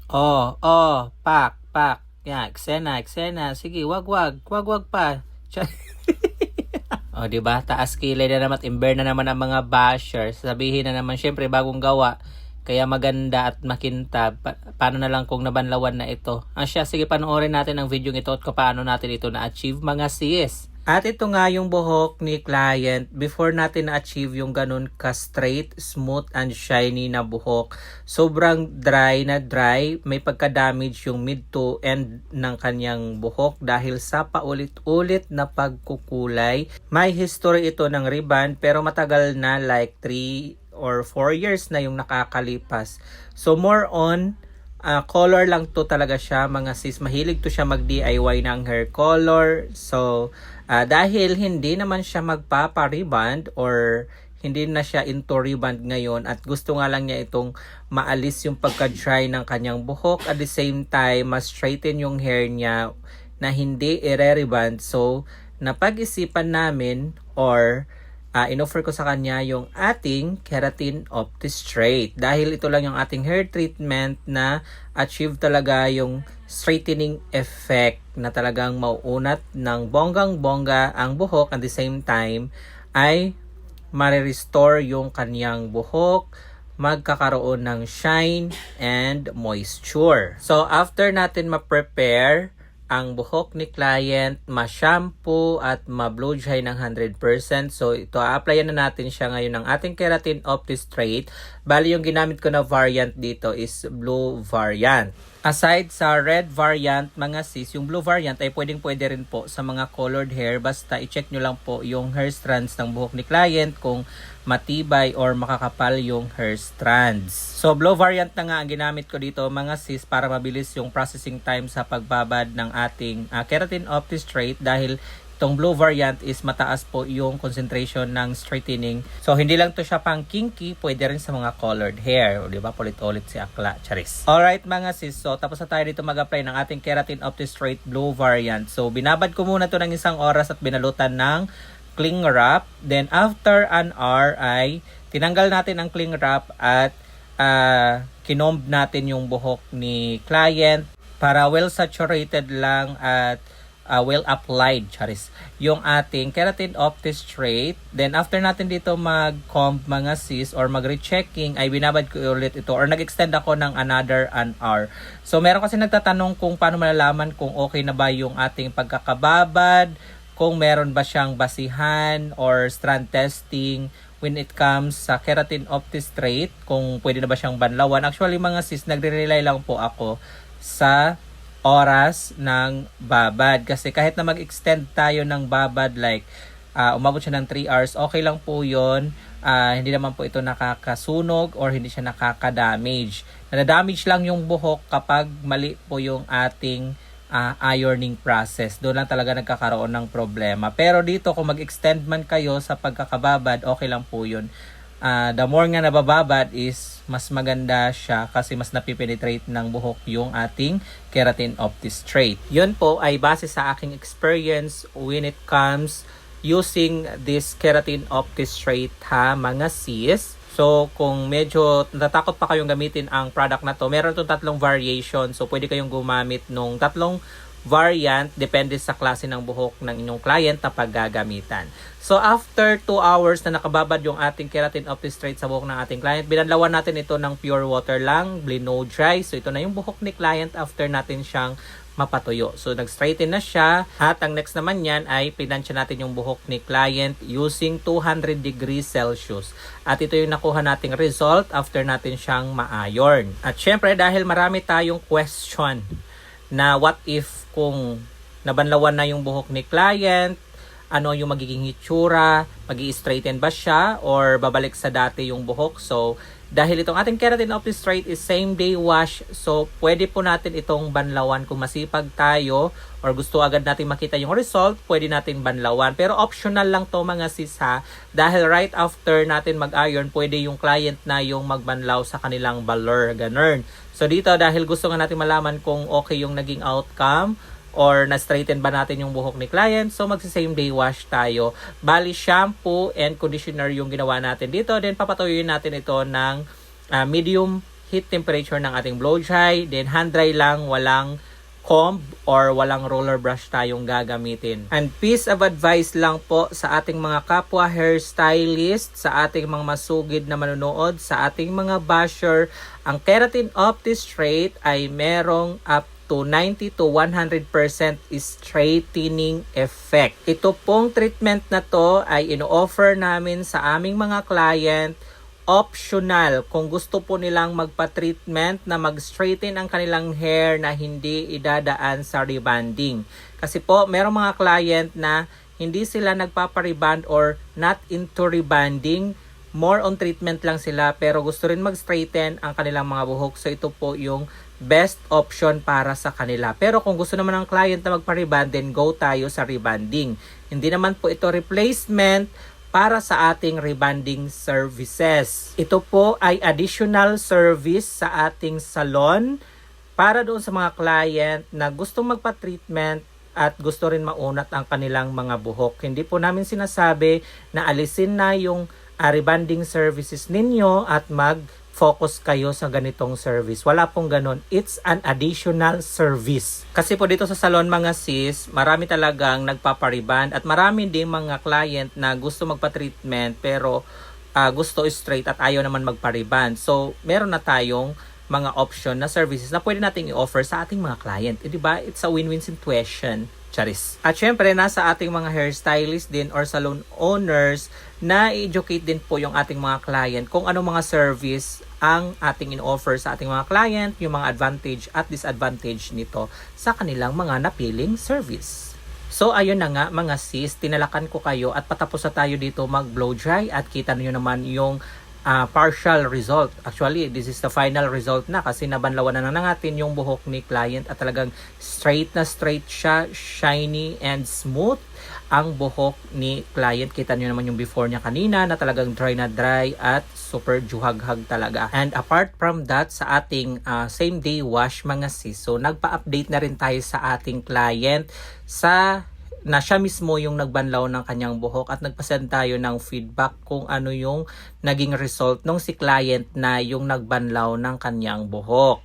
Pak. Yan, eksena. Sige, wag pa. O, di ba? Taas kilay na naman, imber na naman ang mga bashers. Sabihin na naman, syempre, bagong gawa. Kaya maganda at makintab. Paano na lang kung nabanlawan na ito? Siya, sige, panoorin natin ang video ito at kung paano natin ito na-achieve, mga sis. At ito nga yung buhok ni client before natin na-achieve yung ganun ka-straight, smooth, and shiny na buhok. Sobrang dry, may pagka-damage yung mid to end ng kanyang buhok dahil sa paulit-ulit na pagkukulay. May history ito ng rebond pero matagal na, like 3 or 4 years na yung nakakalipas. So more on color lang to talaga siya, mga sis. Mahilig to siya mag-DIY ng hair color. So dahil hindi naman siya magpapa-rebond or hindi na siya into rebond ngayon at gusto nga lang niya itong maalis yung pagka-dry ng kanyang buhok, at the same time ma-straighten yung hair niya na hindi ire-rebond. So napag-isipan namin or inoffer ko sa kanya yung ating Keratin Opti-Straight. Dahil ito lang yung ating hair treatment na achieve talaga yung straightening effect na talagang mauunat ng bonggang-bongga ang buhok, at the same time ay ma-restore yung kanyang buhok, magkakaroon ng shine and moisture. So after natin ma-prepare ang buhok ni client, ma-shampoo at ma-blow dry ng 100%. So ito, a-applyan na natin siya ngayon ng ating Keratin Opti-Straight. Bali yung ginamit ko na variant dito is blue variant. Aside sa red variant, mga sis, yung blue variant ay pwede rin po sa mga colored hair. Basta i-check nyo lang po yung hair strands ng buhok ni client kung matibay or makakapal yung hair strands. So blue variant na nga ang ginamit ko dito, mga sis, para mabilis yung processing time sa pagbabad ng ating Keratin Opti-Straight, dahil itong blue variant is mataas po yung concentration ng straightening. So hindi lang to siya pang kinky, pwede rin sa mga colored hair. O, diba? Pulit-ulit si Akla. Charis. Alright, mga sis. So tapos na tayo dito mag-apply ng ating Keratin Opti-Straight blue variant. So binabad ko muna to ng 1 oras at binalutan ng cling wrap. Then after an hour ay tinanggal natin ang cling wrap at kinomb natin yung buhok ni client para well saturated lang at well applied, charis, yung ating Keratin Opti-Straight. Then after natin dito mag-comb, mga sis, or mag-rechecking, ay binabad ko ulit ito or nag-extend ako ng another an hour. So meron kasi nagtatanong kung paano malalaman kung okay na ba yung ating pagkakababad, kung meron ba siyang basihan or strand testing when it comes sa Keratin Opti-Straight, kung pwede na ba siyang banlawan. Actually, mga sis, nagre-rely lang po ako sa oras ng babad. Kasi kahit na mag-extend tayo ng babad, like umabot siya ng 3 hours, okay lang po yun. Hindi naman po ito nakakasunog or hindi siya nakaka-damage. Nadadamage lang yung buhok kapag mali po yung ating ironing process. Doon lang talaga nagkakaroon ng problema. Pero dito, kung mag-extend man kayo sa pagkakababad, okay lang po yun. The more nga nabababad is mas maganda siya kasi mas napipenetrate ng buhok yung ating Keratin Opti-Straight. Yun po ay base sa aking experience when it comes using this Keratin Opti-Straight, ha, mga sis. So kung medyo natatakot pa kayong gamitin ang product na to, meron itong 3 variation. So pwede kayong gumamit nung 3 variant, depende sa klase ng buhok ng inyong client na paggagamitan. So after 2 hours na nakababad yung ating Keratin Opti-Straight sa buhok ng ating client, binanlawan natin ito ng pure water lang, blow dry. So ito na yung buhok ni client after natin siyang mapatuyo. So nag-straighten na siya, at ang next naman yan ay pinansya natin yung buhok ni client using 200 degrees Celsius. At ito yung nakuha nating result after natin siyang ma-iron. At syempre, dahil marami tayong question na what if kung nabanlawan na yung buhok ni client, ano yung magiging itsura, magi-straighten ba siya or babalik sa dati yung buhok. So dahil itong ating Keratin Opti-Straight is same day wash, so pwede po natin itong banlawan. Kung masipag tayo or gusto agad natin makita yung result, pwede natin banlawan. Pero optional lang to, mga sis, ha, dahil right after natin mag-iron, pwede yung client na yung magbanlaw sa kanilang balor, ganun. So dito, dahil gusto nga natin malaman kung okay yung naging outcome or na-straighten ba natin yung buhok ni client, so magsi-same day wash tayo. Bali, shampoo and conditioner yung ginawa natin dito. Then papatuyuin natin ito ng medium heat temperature ng ating blow dry. Then hand dry lang, walang comb or walang roller brush tayong gagamitin. And piece of advice lang po sa ating mga kapwa hairstylist, sa ating mga masugid na manonood, sa ating mga basher, ang Keratin Opti-Straight ay merong up to 90 to 100% straightening effect. Ito pong treatment na to ay ino-offer namin sa aming mga client optional kung gusto po nilang magpa-treatment na mag-straighten ang kanilang hair na hindi idadaan sa rebonding. Kasi po, merong mga client na hindi sila nagpapa-rebond or not into rebonding, more on treatment lang sila pero gusto rin mag-straighten ang kanilang mga buhok. So ito po yung best option para sa kanila. Pero kung gusto naman ng client na magpa-rebond, then go tayo sa rebonding. Hindi naman po ito replacement para sa ating rebonding services. Ito po ay additional service sa ating salon para doon sa mga client na gustong magpa-treatment at gusto rin maunat ang kanilang mga buhok. Hindi po namin sinasabi na alisin na yung rebonding services ninyo at mag-focus kayo sa ganitong service. Wala pong ganun. It's an additional service. Kasi po dito sa salon mga sis, marami talagang nagpapariband at marami din mga client na gusto magpa-treatment pero gusto straight at ayaw naman magpariband. So, meron na tayong mga option na services na pwede nating i-offer sa ating mga client. Diba? It's a win-win situation. Charis. At syempre, nasa ating mga hairstylist din or salon owners na i-educate din po yung ating mga client kung ano mga service ang ating in-offer sa ating mga client, yung mga advantage at disadvantage nito sa kanilang mga napiling service. So, ayun na nga mga sis, tinalakan ko kayo at patapos na tayo dito mag-blow dry at kita nyo naman yung partial result. Actually, this is the final result na kasi nabanlawan na natin yung buhok ni client at talagang straight na straight siya, shiny and smooth ang buhok ni client. Kita nyo naman yung before niya kanina na talagang dry na dry at super juhaghag talaga. And apart from that, sa ating same day wash mga sis, so nagpa-update na rin tayo sa ating client na siya mismo yung nagbanlaw ng kanyang buhok at nagpasend tayo ng feedback kung ano yung naging result nung si client na yung nagbanlaw ng kanyang buhok.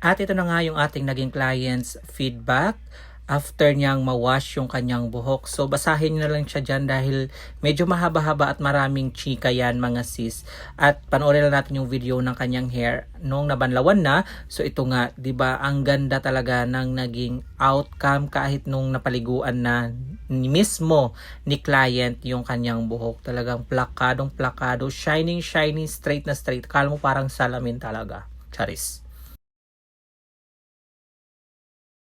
At ito na nga yung ating naging client's feedback after niyang ma-wash yung kanyang buhok. So basahin nyo na lang siya dyan dahil medyo mahaba-haba at maraming chika yan mga sis. At panoorin lang natin yung video ng kanyang hair nung nabanlawan na. So ito nga, 'di ba, ang ganda talaga ng naging outcome kahit nung napaliguan na mismo ni client yung kanyang buhok. Talagang plakadong plakado, shining, straight na straight. Kala mo parang salamin talaga. Charis.